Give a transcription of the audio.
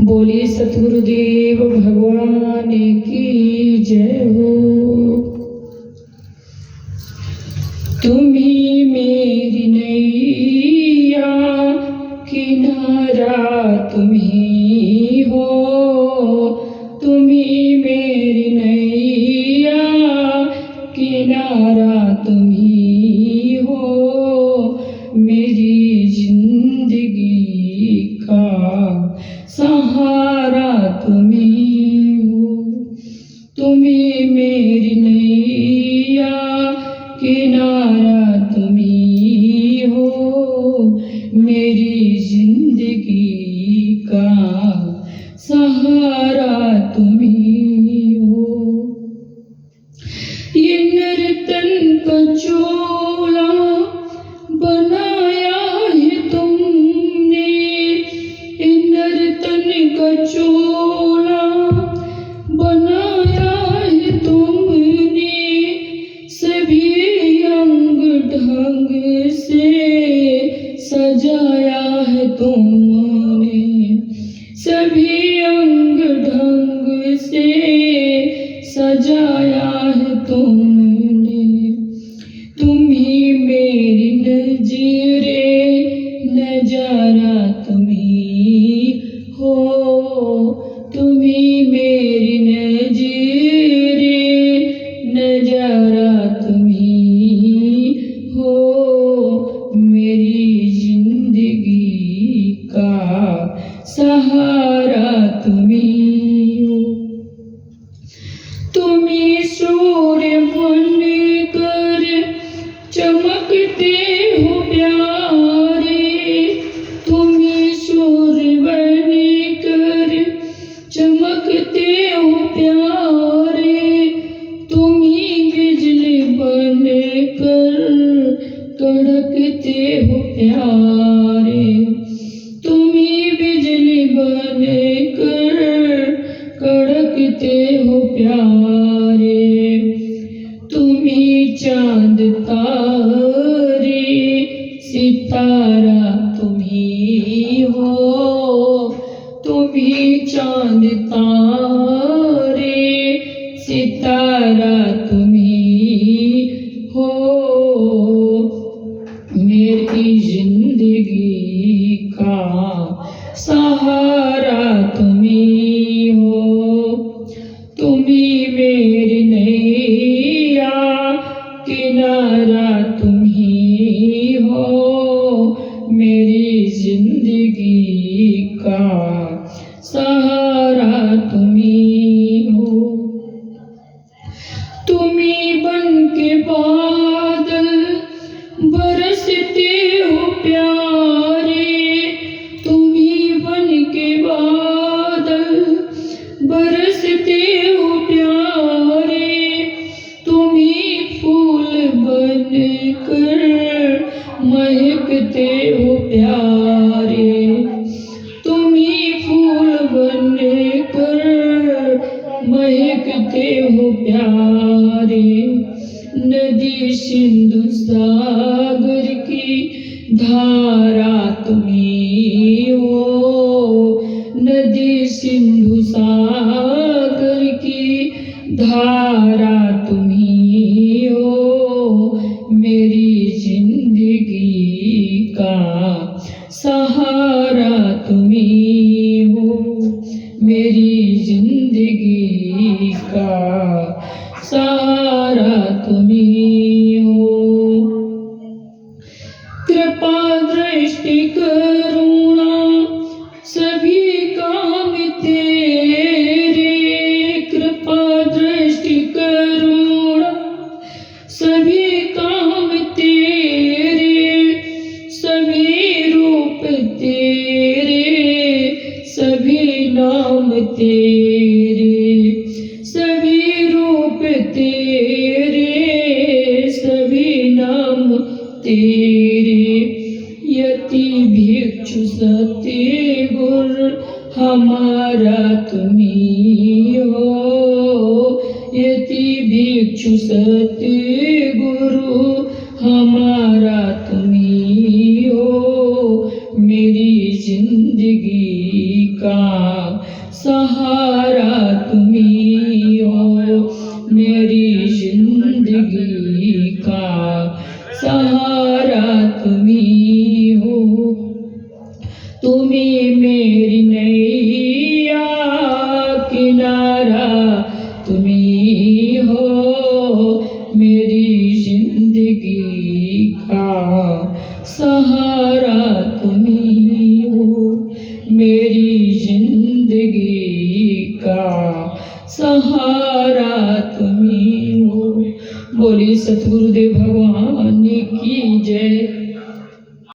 बोलिए सतगुरुदेव भगवान की जय हो। तुम्ही मेरी नैया किनारा तुम्ही हो, तुम्ही मेरी नैया किनारा तुम्ही हो, मेरी जिंदगी का सहारा तुम्ही हो। तुम्ही मेरी नैया किनारा तुम्ही हो, मेरी जिंदगी का सहारा तुम्ही हो। ये नर्तन का चोला बनाया है तुमने, ये नर्तन का चोला बनाया है तुमने, सभी अंग ढंग से सजाया है तुमने, सभी अंग ढंग से सजाया है तुमने। तुम्ही मेरी नजरे नजारा तुम्ही हो, तुम्ही मेरी नजरे नजारा तुम्ही हो, मेरी जिंदगी का सहारा तुम्ही हो। तुम्ही सूर्य बनकर चमकते हो प्यारे, तुम्ही सूर्य बनकर चमकते हो प्यारे, तुम्ही बिजली बनकर कड़कते हो प्यारे, तुम्ही बिजली बनकर कड़कते हो प्यारे, तुम्ही चांद तारे सितारा तुम्ही हो, तुम्ही चांद तारे सितारा तुम्ही हो, मेरी जिंदगी का सहारा तुम्ही हो। तुम्ही मेरी नैया किनारा तुम्ही हो, मेरी जिंदगी का सहारा तुम्ही हो। तुम्ही बन के बादल बरसते हो प्यारे, तुम्ही बन के बादल बरसते हो प्यारे, तुम्ही फूल बनकर महकते हो प्यारे, तुम्ही फूल बनकर महकते हो प्यारे, नदी सिंधु सागर की धारा तुम्ही हो, नदी सिंधु सागर की धारा तुम्ही हो, मेरी जिंदगी का सहारा तुम्ही हो, मेरी जिंदगी का सहारा तुम्ही हो। कृपा दृष्टि करुणा सभी काम तेरे, कृपा दृष्टि करुणा सभी काम तेरे, सभी रूप तेरे सभी नाम तेरे, सभी रूप तेरे सभी नाम तेरे, यति भिक्षु सत्य गुरु हमारा तुम्ही हो, यति भिक्षु सत्य गुरु हमारा तुम्ही हो, मेरी जिंदगी का सहारा तुम्ही हो, मेरी जिंदगी का सहारा तुम्ही हो। तुम्ही मेरी नैया किनारा तुम्ही हो, मेरी जिंदगी का सहारा तुम्ही हो, मेरी जिंदगी का सहारा तुम्ही हो। बोली सतगुरुदेव भगवान की जय।